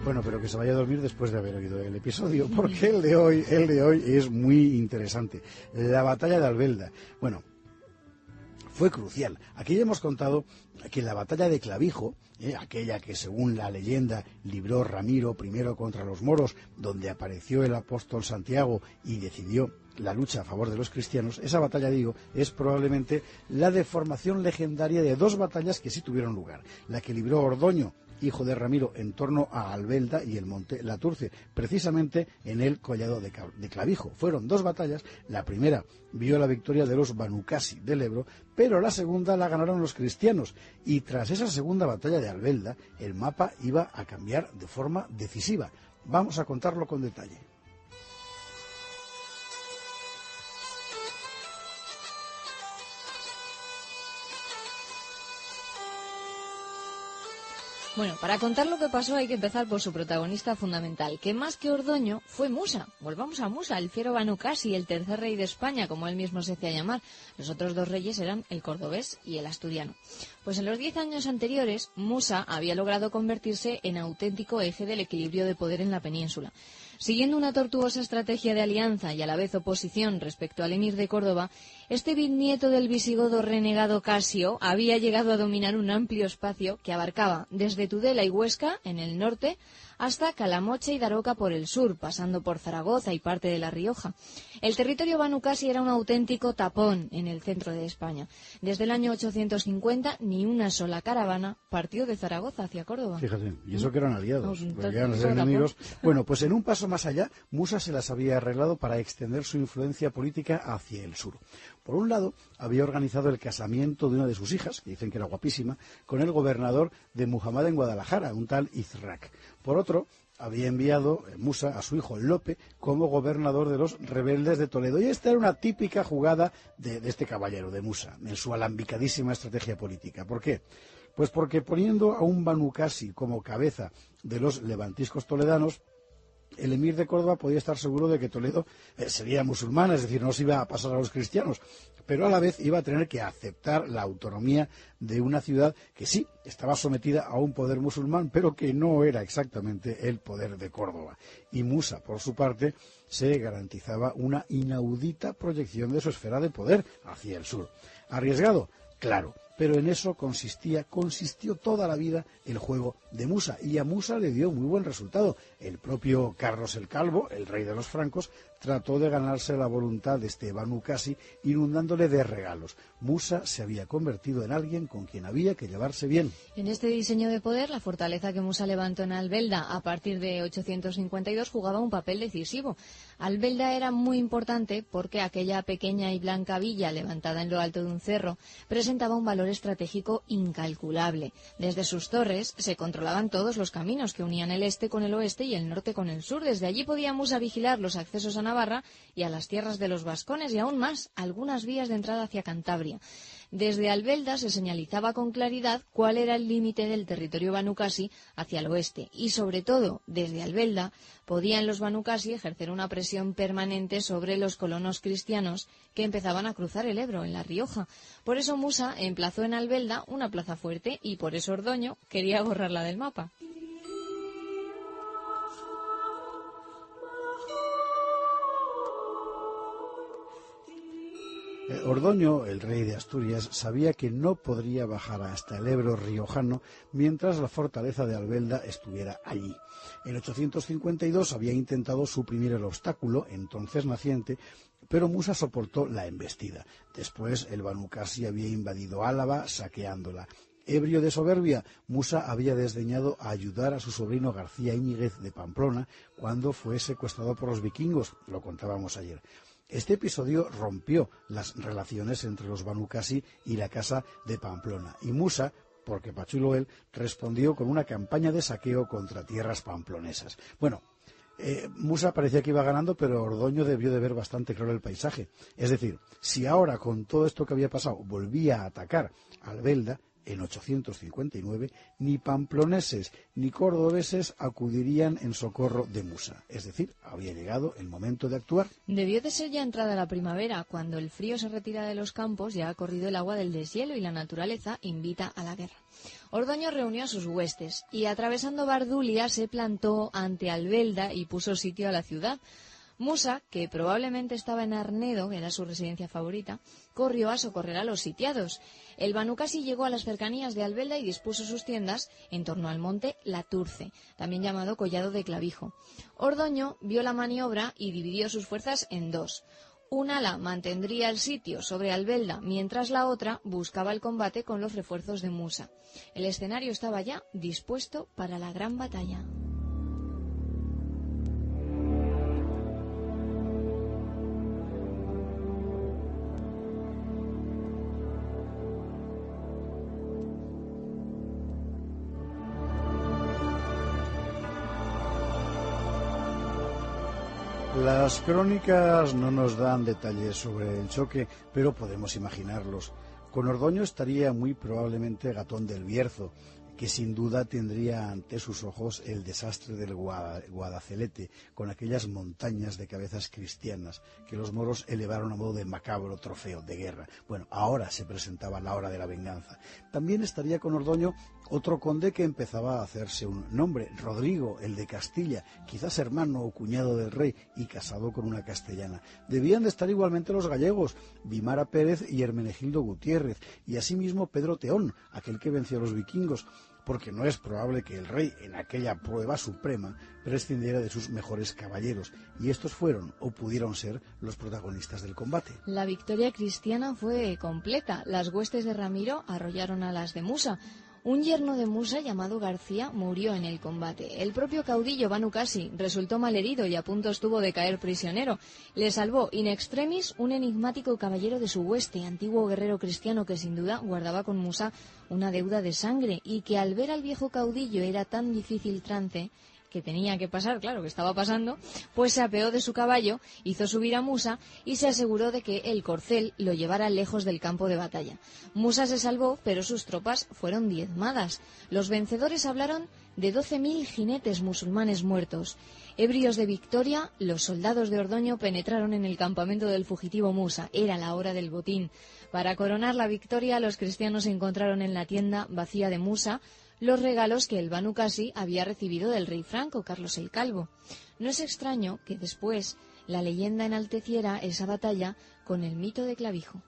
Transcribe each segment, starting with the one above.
Bueno, pero que se vaya a dormir después de haber oído el episodio, porque el de hoy es muy interesante. La batalla de Albelda. Bueno, fue crucial. Aquí ya hemos contado que la batalla de Clavijo, aquella que según la leyenda libró Ramiro I contra los moros, donde apareció el apóstol Santiago y decidió la lucha a favor de los cristianos, esa batalla, digo, es probablemente la deformación legendaria de dos batallas que sí tuvieron lugar. La que libró Ordoño, hijo de Ramiro, en torno a Albelda y el monte Laturce, precisamente en el collado de Clavijo. Fueron dos batallas. La primera vio la victoria de los Banucasi del Ebro, pero la segunda la ganaron los cristianos, y tras esa segunda batalla de Albelda, el mapa iba a cambiar de forma decisiva. Vamos a contarlo con detalle. Bueno, para contar lo que pasó hay que empezar por su protagonista fundamental, que más que Ordoño fue Musa. Volvamos a Musa, el fiero Banucasi, el tercer rey de España, como él mismo se hacía llamar. Los otros dos reyes eran el cordobés y el asturiano. Pues en los 10 años anteriores, Musa había logrado convertirse en auténtico eje del equilibrio de poder en la península. Siguiendo una tortuosa estrategia de alianza y a la vez oposición respecto al emir de Córdoba, este bisnieto del visigodo renegado Casio había llegado a dominar un amplio espacio que abarcaba desde Tudela y Huesca, en el norte, hasta Calamocha y Daroca por el sur, pasando por Zaragoza y parte de La Rioja. El territorio banucasi era un auténtico tapón en el centro de España. Desde el año 850, ni una sola caravana partió de Zaragoza hacia Córdoba. Fíjate, y eso que eran aliados, porque eran los enemigos. Bueno, pues en un paso más allá, Musa se las había arreglado para extender su influencia política hacia el sur. Por un lado, había organizado el casamiento de una de sus hijas, que dicen que era guapísima, con el gobernador de Muhammad en Guadalajara, un tal Izrak. Por otro, había enviado Musa a su hijo Lope como gobernador de los rebeldes de Toledo. Y esta era una típica jugada de este caballero, de Musa, en su alambicadísima estrategia política. ¿Por qué? Pues porque poniendo a un Banucasi como cabeza de los levantiscos toledanos, el emir de Córdoba podía estar seguro de que Toledo sería musulmana, es decir, no se iba a pasar a los cristianos, pero a la vez iba a tener que aceptar la autonomía de una ciudad que sí estaba sometida a un poder musulmán, pero que no era exactamente el poder de Córdoba. Y Musa, por su parte, se garantizaba una inaudita proyección de su esfera de poder hacia el sur. ¿Arriesgado? Claro. Pero en eso consistió toda la vida el juego de Musa, y a Musa le dio muy buen resultado. El propio Carlos el Calvo, el rey de los francos, trató de ganarse la voluntad de este Banucasi inundándole de regalos. Musa se había convertido en alguien con quien había que llevarse bien. En este diseño de poder, la fortaleza que Musa levantó en Albelda a partir de 852 jugaba un papel decisivo. Albelda era muy importante porque aquella pequeña y blanca villa levantada en lo alto de un cerro presentaba un valor estratégico incalculable. Desde sus torres se controlaban todos los caminos que unían el este con el oeste y el norte con el sur. Desde allí podía Musa vigilar los accesos a Navarra y a las tierras de los vascones y aún más algunas vías de entrada hacia Cantabria. Desde Albelda se señalizaba con claridad cuál era el límite del territorio banucasi hacia el oeste y, sobre todo, desde Albelda podían los banucasi ejercer una presión permanente sobre los colonos cristianos que empezaban a cruzar el Ebro en La Rioja. Por eso Musa emplazó en Albelda una plaza fuerte y por eso Ordoño quería borrarla del mapa. Ordoño, el rey de Asturias, sabía que no podría bajar hasta el Ebro riojano mientras la fortaleza de Albelda estuviera allí. En 852 había intentado suprimir el obstáculo, entonces naciente, pero Musa soportó la embestida. Después el Banucasi había invadido Álava, saqueándola. Ebrio de soberbia, Musa había desdeñado ayudar a su sobrino García Íñiguez de Pamplona cuando fue secuestrado por los vikingos, lo contábamos ayer. Este episodio rompió las relaciones entre los Banucasi y la casa de Pamplona, y Musa, porque pachulo él, respondió con una campaña de saqueo contra tierras pamplonesas. Bueno, Musa parecía que iba ganando, pero Ordoño debió de ver bastante claro el paisaje. Es decir, si ahora, con todo esto que había pasado, volvía a atacar Albelda, en 859, ni pamploneses ni cordobeses acudirían en socorro de Musa. Es decir, había llegado el momento de actuar. Debió de ser ya entrada la primavera, cuando el frío se retira de los campos, ya ha corrido el agua del deshielo y la naturaleza invita a la guerra. Ordoño reunió a sus huestes y, atravesando Bardulia, se plantó ante Albelda y puso sitio a la ciudad. Musa, que probablemente estaba en Arnedo, que era su residencia favorita, corrió a socorrer a los sitiados. El Banu Qasi llegó a las cercanías de Albelda y dispuso sus tiendas en torno al monte Laturce, también llamado Collado de Clavijo. Ordoño vio la maniobra y dividió sus fuerzas en dos. Un ala mantendría el sitio sobre Albelda, mientras la otra buscaba el combate con los refuerzos de Musa. El escenario estaba ya dispuesto para la gran batalla. Las crónicas no nos dan detalles sobre el choque, pero podemos imaginarlos. Con Ordoño estaría muy probablemente Gatón del Bierzo, que sin duda tendría ante sus ojos el desastre del Guadacelete, con aquellas montañas de cabezas cristianas que los moros elevaron a modo de macabro trofeo de guerra. Bueno, ahora se presentaba la hora de la venganza. También estaría con Ordoño otro conde que empezaba a hacerse un nombre, Rodrigo, el de Castilla, quizás hermano o cuñado del rey y casado con una castellana. Debían de estar igualmente los gallegos, Vimara Pérez y Hermenegildo Gutiérrez, y asimismo Pedro Teón, aquel que venció a los vikingos, porque no es probable que el rey, en aquella prueba suprema, prescindiera de sus mejores caballeros, y estos fueron, o pudieron ser, los protagonistas del combate. La victoria cristiana fue completa. Las huestes de Ramiro arrollaron a las de Musa. Un yerno de Musa llamado García murió en el combate. El propio caudillo Banu Qasi resultó malherido y a punto estuvo de caer prisionero. Le salvó in extremis un enigmático caballero de su hueste, antiguo guerrero cristiano que sin duda guardaba con Musa una deuda de sangre y que al ver al viejo caudillo era tan difícil trance que tenía que pasar, claro que estaba pasando, pues se apeó de su caballo, hizo subir a Musa y se aseguró de que el corcel lo llevara lejos del campo de batalla. Musa se salvó, pero sus tropas fueron diezmadas. Los vencedores hablaron de 12.000 jinetes musulmanes muertos. Ebrios de victoria, los soldados de Ordoño penetraron en el campamento del fugitivo Musa. Era la hora del botín. Para coronar la victoria, los cristianos encontraron en la tienda vacía de Musa los regalos que el Banu Qasi había recibido del rey franco, Carlos el Calvo. No es extraño que después la leyenda enalteciera esa batalla con el mito de Clavijo.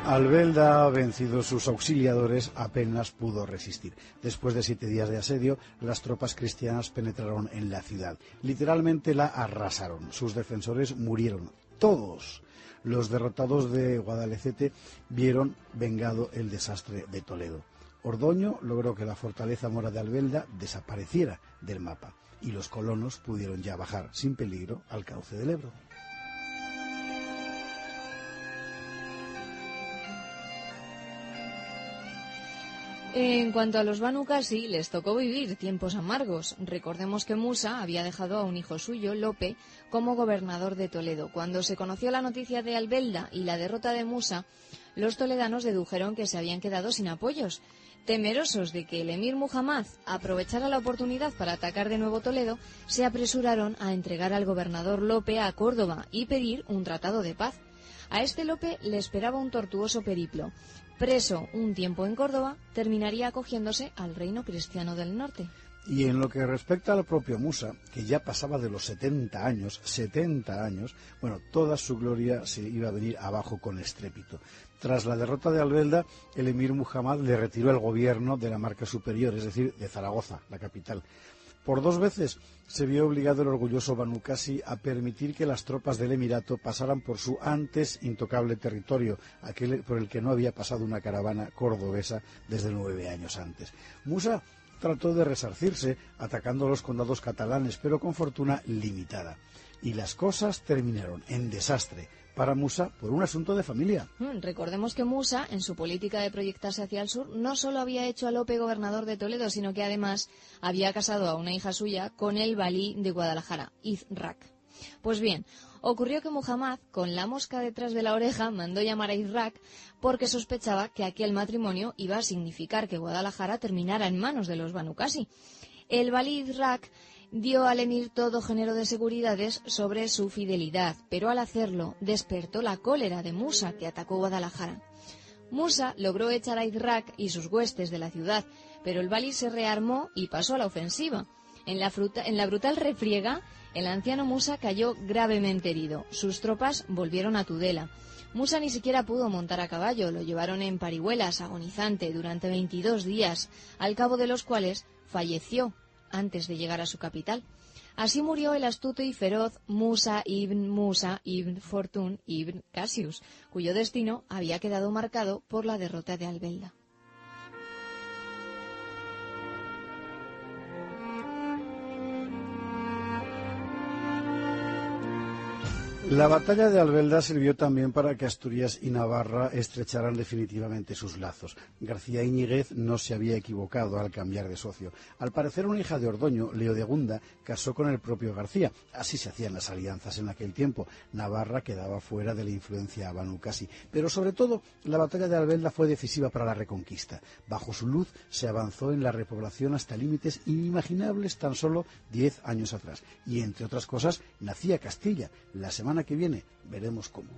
Albelda, vencidos sus auxiliadores, apenas pudo resistir. Después de 7 días de asedio, las tropas cristianas penetraron en la ciudad. Literalmente la arrasaron. Sus defensores murieron. Todos. Los derrotados de Guadalete vieron vengado el desastre de Toledo. Ordoño logró que la fortaleza mora de Albelda desapareciera del mapa y los colonos pudieron ya bajar sin peligro al cauce del Ebro. En cuanto a los Banu Qasi, les tocó vivir tiempos amargos. Recordemos que Musa había dejado a un hijo suyo, Lope, como gobernador de Toledo. Cuando se conoció la noticia de Albelda y la derrota de Musa, los toledanos dedujeron que se habían quedado sin apoyos. Temerosos de que el emir Muhammad aprovechara la oportunidad para atacar de nuevo Toledo, se apresuraron a entregar al gobernador Lope a Córdoba y pedir un tratado de paz. A este Lope le esperaba un tortuoso periplo. Preso un tiempo en Córdoba, terminaría acogiéndose al reino cristiano del norte. Y en lo que respecta al propio Musa, que ya pasaba de los 70 años, bueno, toda su gloria se iba a venir abajo con estrépito. Tras la derrota de Albelda, el emir Muhammad le retiró el gobierno de la Marca Superior, es decir, de Zaragoza, la capital. Por 2 veces se vio obligado el orgulloso Banu Qasi a permitir que las tropas del Emirato pasaran por su antes intocable territorio, aquel por el que no había pasado una caravana cordobesa desde 9 años antes. Musa trató de resarcirse atacando a los condados catalanes, pero con fortuna limitada. Y las cosas terminaron en desastre para Musa por un asunto de familia. Recordemos que Musa, en su política de proyectarse hacia el sur, no solo había hecho a Lope gobernador de Toledo, sino que además había casado a una hija suya con el valí de Guadalajara, Izrak. Pues bien, ocurrió que Muhammad, con la mosca detrás de la oreja, mandó llamar a Irak porque sospechaba que aquel matrimonio iba a significar que Guadalajara terminara en manos de los Banu Qasi. El valí Irak dio al emir todo género de seguridades sobre su fidelidad, pero al hacerlo despertó la cólera de Musa, que atacó Guadalajara. Musa logró echar a Irak y sus huestes de la ciudad, pero el valí se rearmó y pasó a la ofensiva. En la brutal refriega, el anciano Musa cayó gravemente herido. Sus tropas volvieron a Tudela. Musa ni siquiera pudo montar a caballo, lo llevaron en parihuelas, agonizante, durante 22 días, al cabo de los cuales falleció antes de llegar a su capital. Así murió el astuto y feroz Musa ibn Fortun ibn Cassius, cuyo destino había quedado marcado por la derrota de Albelda. La batalla de Albelda sirvió también para que Asturias y Navarra estrecharan definitivamente sus lazos. García Íñiguez no se había equivocado al cambiar de socio. Al parecer, una hija de Ordoño, Leodegunda, casó con el propio García. Así se hacían las alianzas en aquel tiempo. Navarra quedaba fuera de la influencia Banu Qasi. Pero sobre todo, la batalla de Albelda fue decisiva para la reconquista. Bajo su luz se avanzó en la repoblación hasta límites inimaginables tan solo 10 años atrás. Y entre otras cosas, nacía Castilla. La semana que viene veremos cómo.